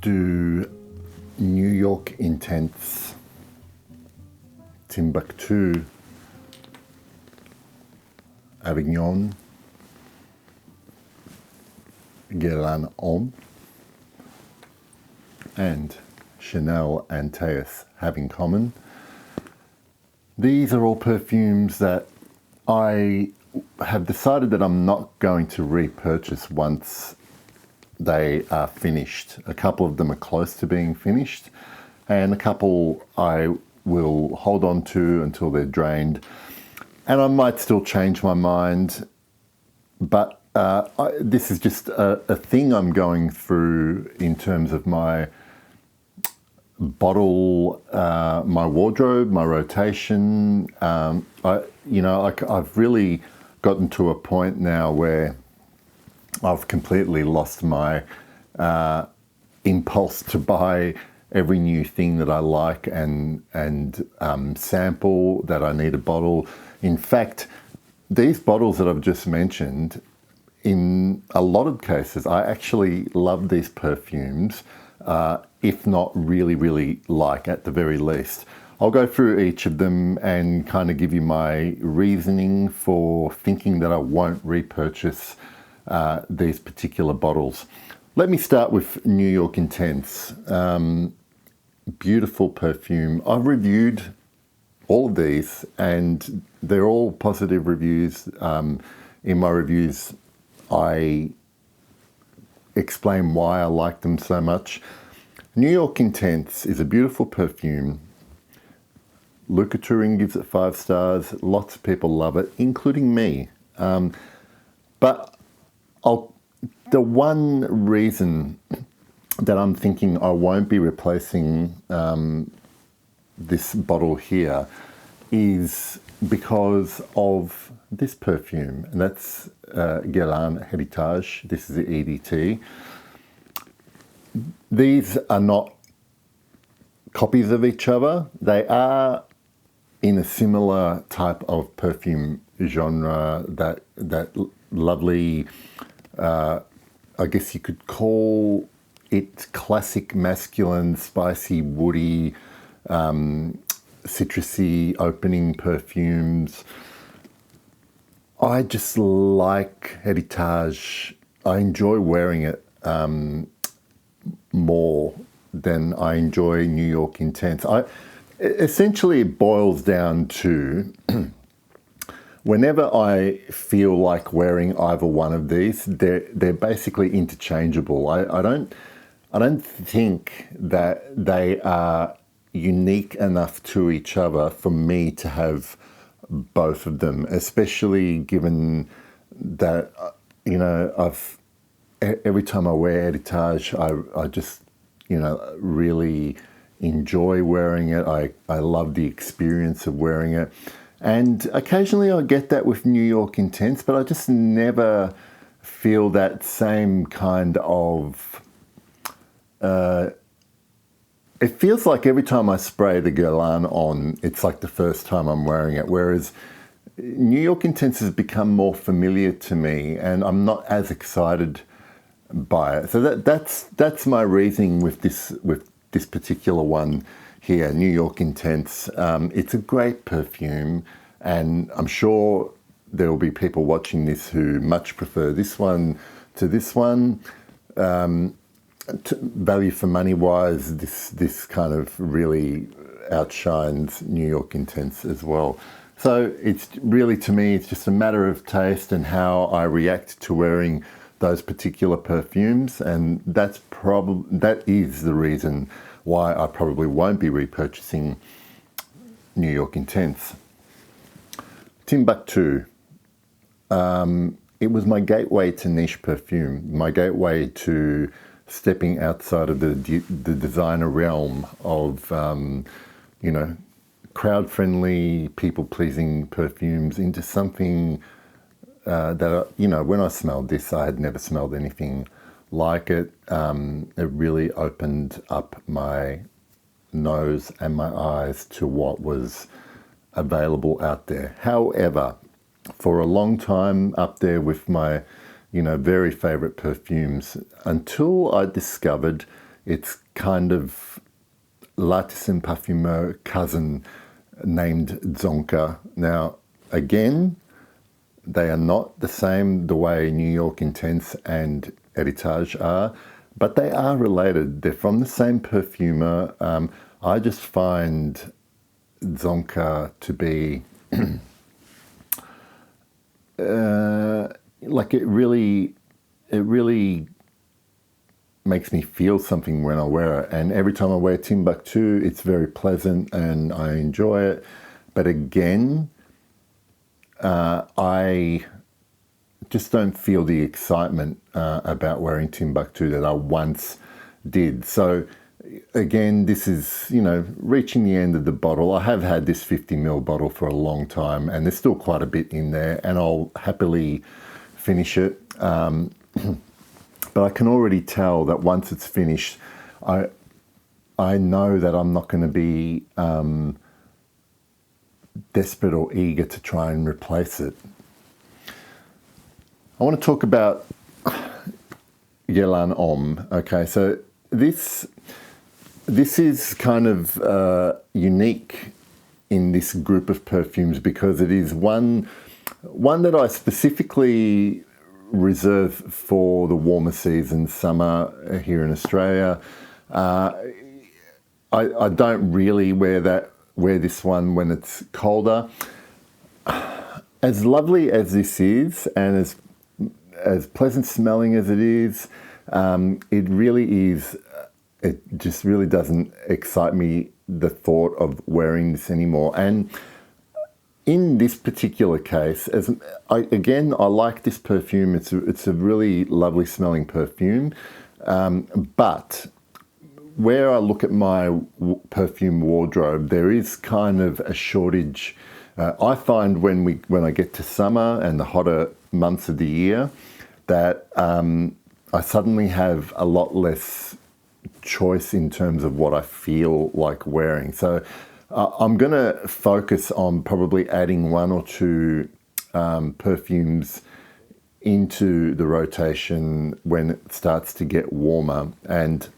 do New York Intense, Timbuktu, Avignon, Guerlain Homme, and Chanel and Taeus have in common. These are all perfumes that I have decided that I'm not going to repurchase once they are finished. A couple of them are close to being finished, and a couple I will hold on to until they're drained. And I might still change my mind, but this is just a thing I'm going through in terms of my bottle, my wardrobe, my rotation. I've really gotten to a point now where I've completely lost my impulse to buy every new thing that I like and sample that I need a bottle. In fact, these bottles that I've just mentioned, in a lot of cases, I actually love these perfumes, if not really, really like at the very least. I'll go through each of them and kind of give you my reasoning for thinking that I won't repurchase these particular bottles. Let me start with New York Intense. Beautiful perfume. I've reviewed all of these and they're all positive reviews. In my reviews, I explain why I like them so much. New York Intense is a beautiful perfume. Luca Turing gives it 5 stars. Lots of people love it, including me. But the one reason that I'm thinking I won't be replacing this bottle here is because of this perfume, and that's Guerlain Heritage. This is the EDT. These are not copies of each other. They are in a similar type of perfume genre, that lovely, I guess you could call it classic masculine, spicy, woody, citrusy opening perfumes. I just like Heritage. I enjoy wearing it more than I enjoy New York Intense. Essentially, it boils down to whenever I feel like wearing either one of these, they're basically interchangeable. I don't think that they are unique enough to each other for me to have both of them, especially given that every time I wear Heritage, I just really enjoy wearing it. I love the experience of wearing it. And occasionally I get that with New York Intense, but I just never feel that same kind of... it feels like every time I spray the Guerlain on, it's like the first time I'm wearing it, whereas New York Intense has become more familiar to me and I'm not as excited by it. So that's my reasoning with this particular one here, New York Intense. It's a great perfume, and I'm sure there will be people watching this who much prefer this one to this one. Value for money wise, this kind of really outshines New York Intense as well. So it's really, to me, it's just a matter of taste and how I react to wearing those particular perfumes, and that is the reason why I probably won't be repurchasing New York Intense. Timbuktu. It was my gateway to niche perfume, my gateway to stepping outside of the designer realm of, crowd-friendly, people-pleasing perfumes into something that, when I smelled this, I had never smelled anything like it. It really opened up my nose and my eyes to what was available out there. However, for a long time up there with my, very favorite perfumes, until I discovered It's kind of L'Artisan Parfumeur cousin named Zonka. Now, again, they are not the same the way New York Intense and Heritage are, but they are related. They're from the same perfumer. I just find Zonka to be like it really makes me feel something when I wear it. And every time I wear Timbuk2, it's very pleasant and I enjoy it. But again, I just don't feel the excitement about wearing Timbuk2 that I once did. So again, this is, reaching the end of the bottle. I have had this 50ml bottle for a long time and there's still quite a bit in there and I'll happily finish it. But I can already tell that once it's finished, I know that I'm not going to be desperate or eager to try and replace it. I want to talk about Guerlain Homme. Okay, so this is kind of unique in this group of perfumes because it is one that I specifically reserve for the warmer season, summer here in Australia. I don't really wear this one when it's colder. As lovely as this is, and as pleasant smelling as it is, it really is. It just really doesn't excite me, the thought of wearing this anymore. And in this particular case, I like this perfume. It's a really lovely smelling perfume. But where I look at my perfume wardrobe, there is kind of a shortage. I find when I get to summer and the hotter months of the year, that I suddenly have a lot less choice in terms of what I feel like wearing. So I'm going to focus on probably adding one or two perfumes into the rotation when it starts to get warmer. And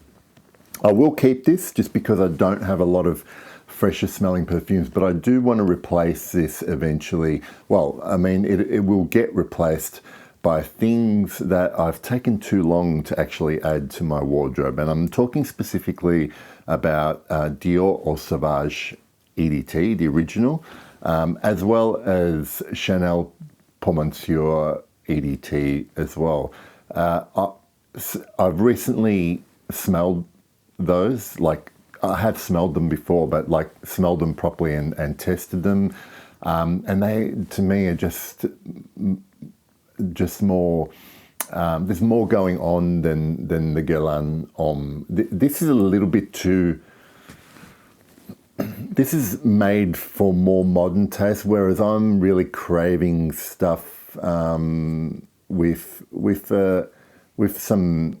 I will keep this just because I don't have a lot of fresher smelling perfumes, but I do want to replace this eventually. Well, I mean, it will get replaced by things that I've taken too long to actually add to my wardrobe. And I'm talking specifically about Dior Eau Sauvage EDT, the original, as well as Chanel Pour Monsieur EDT as well. I've recently smelled those, like I have smelled them before, but like smelled them properly and tested them. And they, to me, are just more, there's more going on than the Guerlain Homme. This is a little bit too, this is made for more modern taste, whereas I'm really craving stuff with some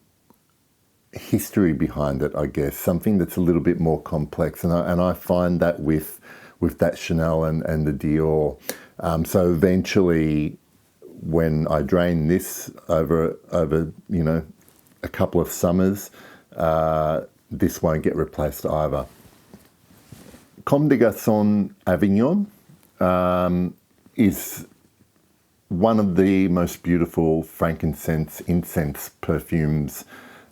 history behind it, I guess, something that's a little bit more complex. And I find that with that Chanel and the Dior. So eventually, when I drain this over a couple of summers, this won't get replaced either. Comme des Garçons Avignon is one of the most beautiful frankincense incense perfumes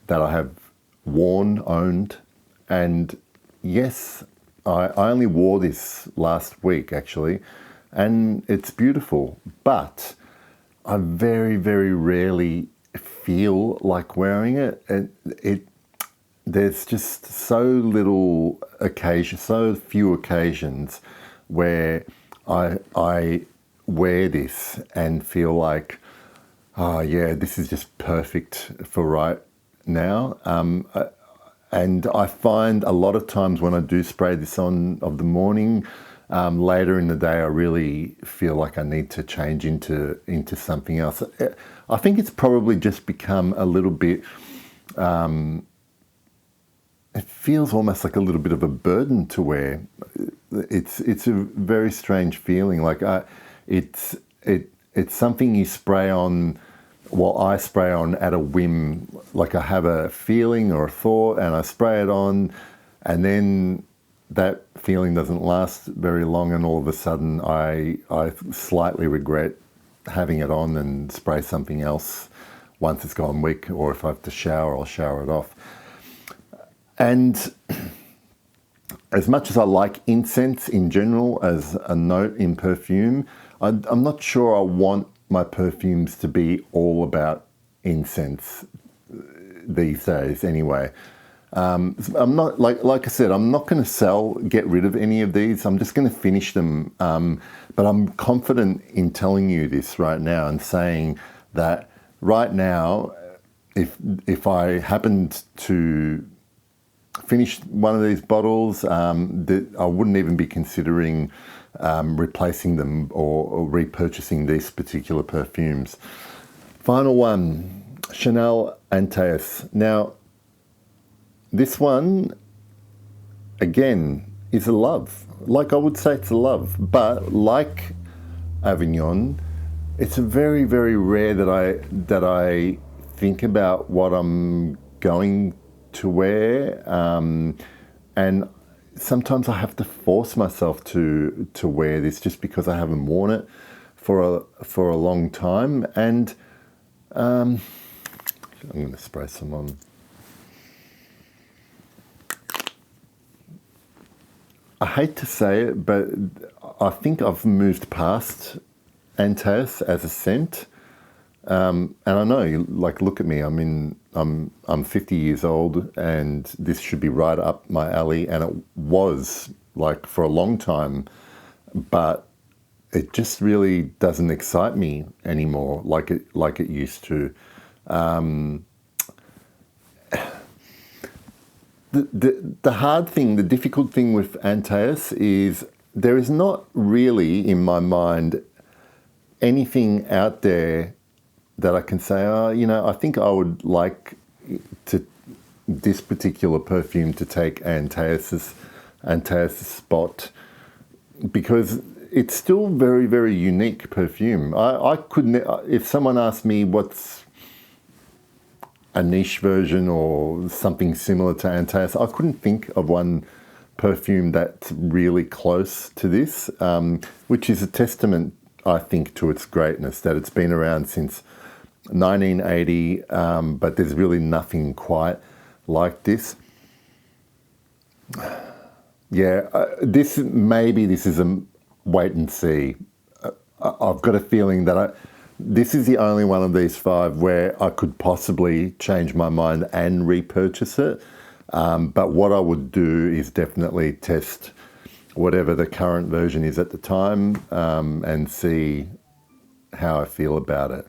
that I have worn, owned. And yes, I only wore this last week actually, and it's beautiful, but I very, very rarely feel like wearing it. There's just so few occasions where I wear this and feel like, oh yeah, this is just perfect for right now. And I find a lot of times when I do spray this on of the morning, later in the day, I really feel like I need to change into something else. I think it's probably just become a little bit, it feels almost like a little bit of a burden to wear. It's a very strange feeling. Like it's something you spray on well, I spray on at a whim, like I have a feeling or a thought and I spray it on, and then that feeling doesn't last very long, and all of a sudden I slightly regret having it on and spray something else once it's gone weak, or if I have to shower, I'll shower it off. And as much as I like incense in general as a note in perfume, I'm not sure I want my perfumes to be all about incense these days anyway. I'm not, like I said, I'm not going to get rid of any of these. I'm just going to finish them. But I'm confident in telling you this right now and saying that right now, if I happened to finish one of these bottles, that I wouldn't even be considering replacing them or repurchasing these particular perfumes. Final one, Chanel Antaeus. Now, this one, again, is a love. Like I would say it's a love, but like Avignon, it's a very, very rare that I think about what I'm going to wear, and sometimes I have to force myself to wear this just because I haven't worn it for a long time. And I'm going to spray some on. I hate to say it, but I think I've moved past Antaeus as a scent. And I know, look at me. I'm 50 years old, and this should be right up my alley. And it was for a long time, but it just really doesn't excite me anymore like it used to. The hard thing, the difficult thing with Antaeus is there is not really, in my mind, anything out there that I can say, I think I would like this particular perfume to take Antaeus' spot, because it's still very, very unique perfume. I couldn't, if someone asked me what's a niche version or something similar to Antaeus, I couldn't think of one perfume that's really close to this, which is a testament, I think, to its greatness, that it's been around since 1980, but there's really nothing quite like this. Yeah, this is a wait and see. I've got a feeling that this is the only one of these five where I could possibly change my mind and repurchase it. But what I would do is definitely test whatever the current version is at the time, and see how I feel about it.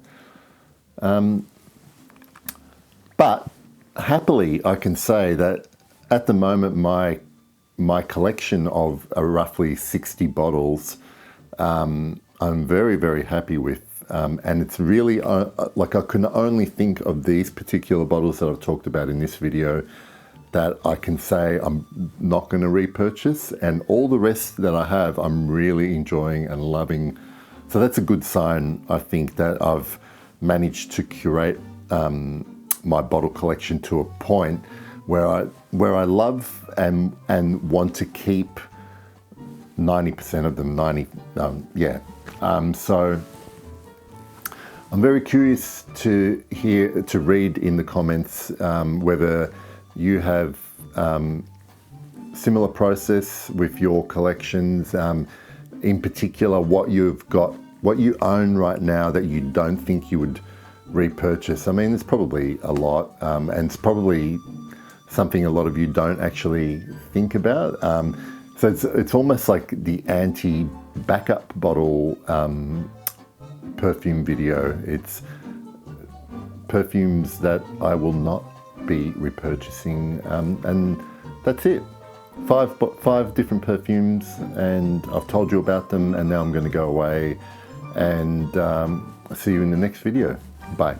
But happily, I can say that at the moment, my collection of roughly 60 bottles, I'm very, very happy with. And it's really, I can only think of these particular bottles that I've talked about in this video that I can say I'm not going to repurchase, and all the rest that I have, I'm really enjoying and loving. So that's a good sign, I think, that I've managed to curate my bottle collection to a point where I love and want to keep 90% of them. So I'm very curious to read in the comments whether you have similar process with your collections, in particular what you own right now that you don't think you would repurchase. I mean, there's probably a lot, and it's probably something a lot of you don't actually think about. So it's almost like the anti-backup bottle perfume video. It's perfumes that I will not be repurchasing, and that's it. Five different perfumes, and I've told you about them, and now I'm going to go away and see you in the next video. Bye.